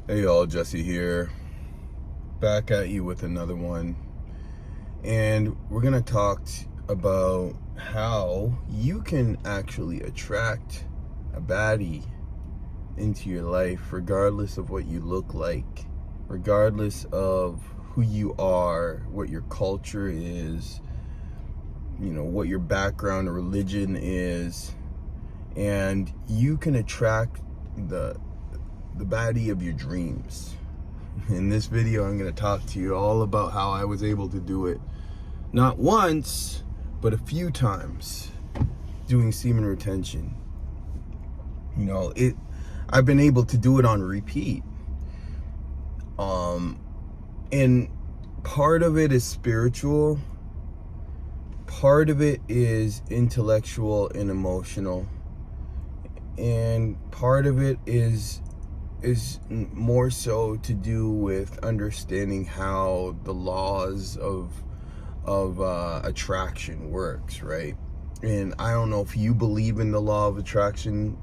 Hey y'all, Jesse here, back at you with another one. And we're gonna talk about how you can actually attract a baddie into your life regardless of what you look like, regardless of who you are, what your culture is, what your background or religion is. And you can attract the baddie of your dreams. In this video, I'm going to talk to you all about how I was able to do it, not once, but a few times, doing semen retention. I've been able to do it on repeat. And part of it is spiritual, part of it is intellectual and emotional, and part of it is more so to do with understanding how the laws of attraction works, right? And I don't know if you believe in the law of attraction,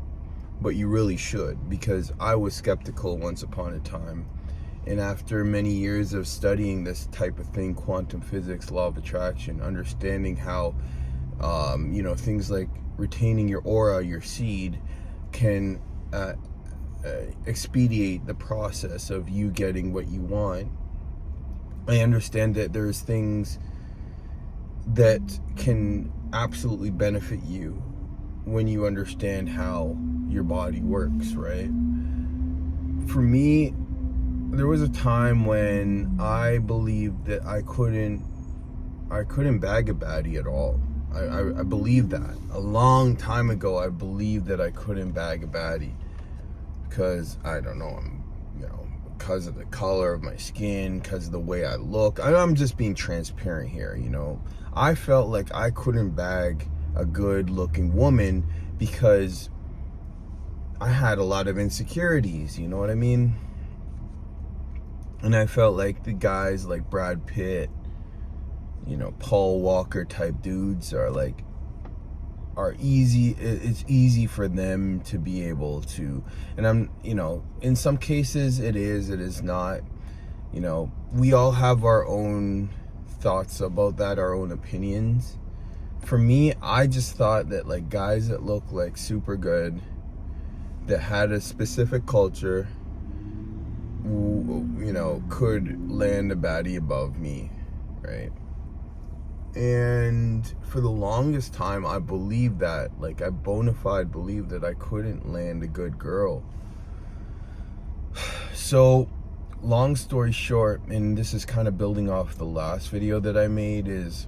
but you really should, because I was skeptical once upon a time. And after many years of studying this type of thing, quantum physics, law of attraction, understanding how things like retaining your aura, your seed, can expedite the process of you getting what you want. I understand that there's things that can absolutely benefit you when you understand how your body works, right? For me, there was a time when I believed that I couldn't bag a baddie at all. I believed that. A long time ago, I believed that I couldn't bag a baddie. Because, I don't know, because of the color of my skin, because of the way I look. I'm just being transparent here, I felt like I couldn't bag a good looking woman because I had a lot of insecurities, you know what I mean? And I felt like the guys like Brad Pitt, Paul Walker type dudes are easy. It's easy for them to be able to, and I'm, in some cases it is not. We all have our own thoughts about that, our own opinions. For me, I just thought that like guys that look like super good, that had a specific culture, could land a baddie above me, right? And for the longest time, I believed that, like, I bona fide believed that I couldn't land a good girl. So, long story short, and this is kind of building off the last video that I made, is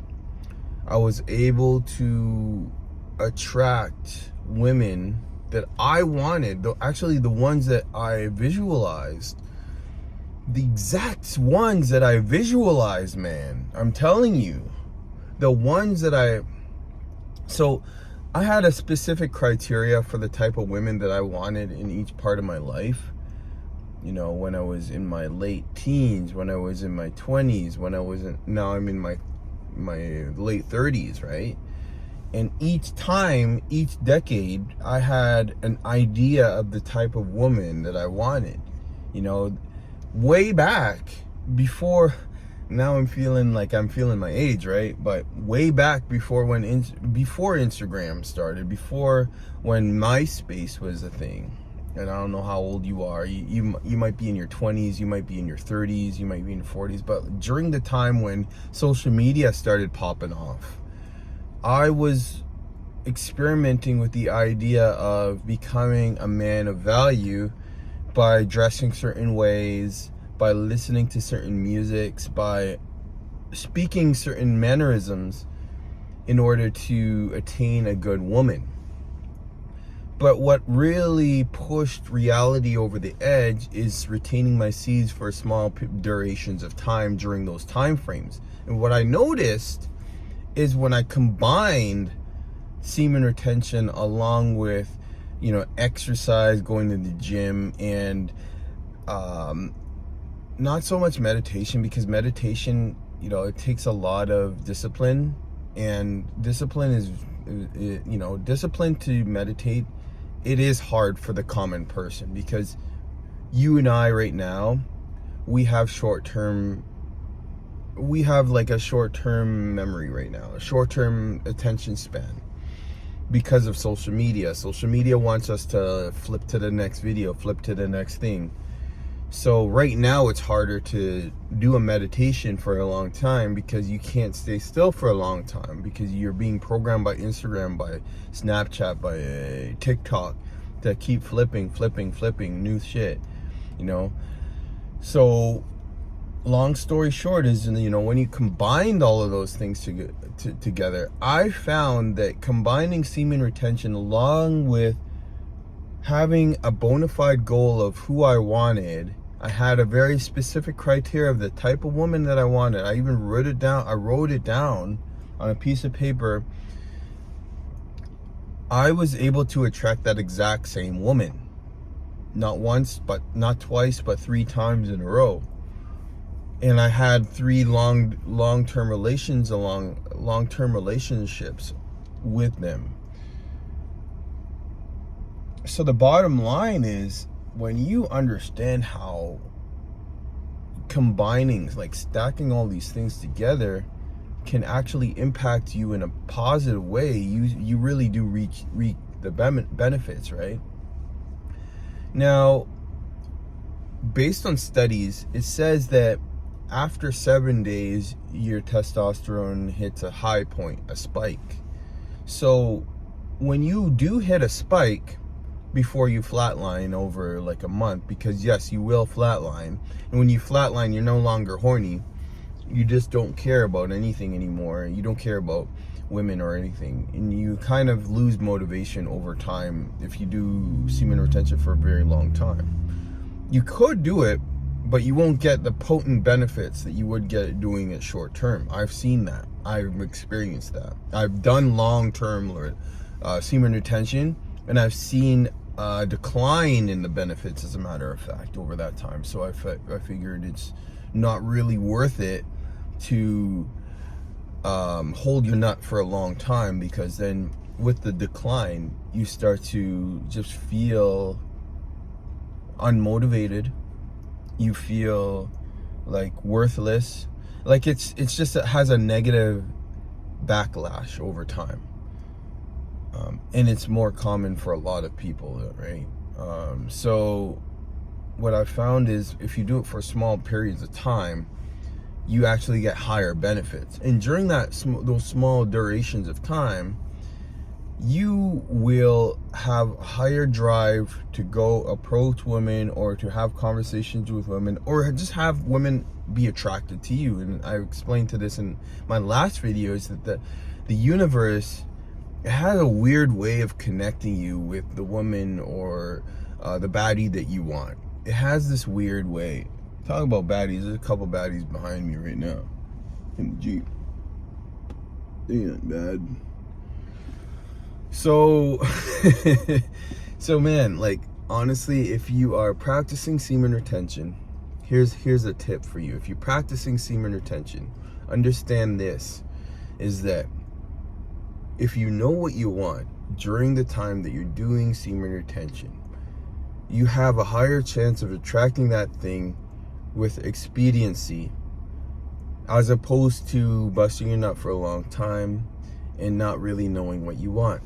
I was able to attract women that I wanted, actually the ones that I visualized, the exact ones that I visualized, man. I'm telling you. The ones that so I had a specific criteria for the type of women that I wanted in each part of my life. When I was in my late teens, when I was in my 20s, now I'm in my late 30s, right? And each decade, I had an idea of the type of woman that I wanted. Way back before. Now I'm feeling my age, right? But way back before before Instagram started, before when MySpace was a thing, and I don't know how old you are. You might be in your 20s, you might be in your 30s, you might be in your 40s. But during the time when social media started popping off, I was experimenting with the idea of becoming a man of value by dressing certain ways, by listening to certain musics, by speaking certain mannerisms in order to attain a good woman. But what really pushed reality over the edge is retaining my seeds for small durations of time during those time frames. And what I noticed is when I combined semen retention along with, exercise, going to the gym, and not so much meditation, because meditation, it takes a lot of discipline, and discipline to meditate, it is hard for the common person, because you and I right now, we have like a short-term memory right now, a short-term attention span because of social media. Social media wants us to flip to the next video, flip to the next thing. So right now it's harder to do a meditation for a long time because you can't stay still for a long time because you're being programmed by Instagram, by Snapchat, by TikTok to keep flipping new shit, you know? So long story short is, you know, when you combined all of those things together, I found that combining semen retention along with having a bona fide goal of who I wanted, I had a very specific criteria of the type of woman that I wanted. I even wrote it down. I wrote it down on a piece of paper. I was able to attract that exact same woman. Not once, but not twice, but 3 times in a row. And I had 3 long-term relationships with them. So the bottom line is, when you understand how combining, like stacking all these things together can actually impact you in a positive way, you really do reach the benefits, right? Now, based on studies, it says that after 7 days, your testosterone hits a high point, a spike. So when you do hit a spike, before you flatline over like a month, because yes, you will flatline, and when you flatline, you're no longer horny. You just don't care about anything anymore. You don't care about women or anything, and you kind of lose motivation over time if you do semen retention for a very long time. You could do it, but you won't get the potent benefits that you would get doing it short term. I've seen that. I've experienced that. I've done long-term semen retention, and I've seen a decline in the benefits, as a matter of fact, over that time. So I figured it's not really worth it to hold your nut for a long time, because then with the decline, you start to just feel unmotivated. You feel like worthless. Like it's just, it has a negative backlash over time. And it's more common for a lot of people, right? So what I found is, if you do it for small periods of time, you actually get higher benefits. And during those small durations of time, you will have higher drive to go approach women, or to have conversations with women, or just have women be attracted to you. And I explained to this in my last video, is that the universe, it has a weird way of connecting you with the woman or the baddie that you want. It has this weird way. Talking about baddies, there's a couple baddies behind me right now in the Jeep. They ain't bad. So, so man, like, honestly, if you are practicing semen retention, here's a tip for you. If you're practicing semen retention, understand this, is that if you know what you want during the time that you're doing semen retention, you have a higher chance of attracting that thing with expediency, as opposed to busting your nut for a long time and not really knowing what you want.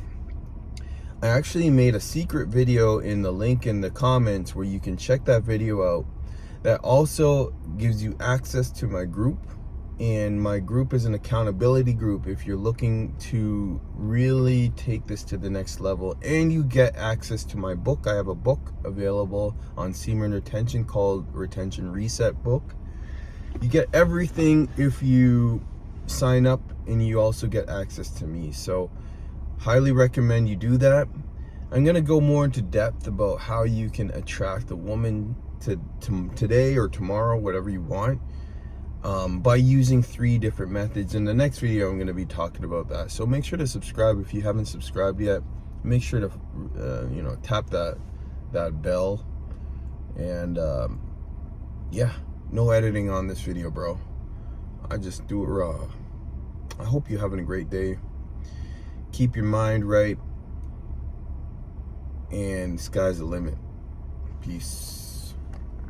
I actually made a secret video in the link in the comments where you can check that video out, that also gives you access to my group. And my group is an accountability group if you're looking to really take this to the next level. And you get access to my book. I have a book available on semen retention called Retention Reset Book. You get everything if you sign up, and you also get access to me. So highly recommend you do that. I'm going to go more into depth about how you can attract a woman to today or tomorrow, whatever you want, by using 3 different methods. In the next video, I'm going to be talking about that. So make sure to subscribe if you haven't subscribed yet. Make sure to tap that bell. And yeah, no editing on this video, bro. I just do it raw. I hope you're having a great day. Keep your mind right, and sky's the limit. Peace.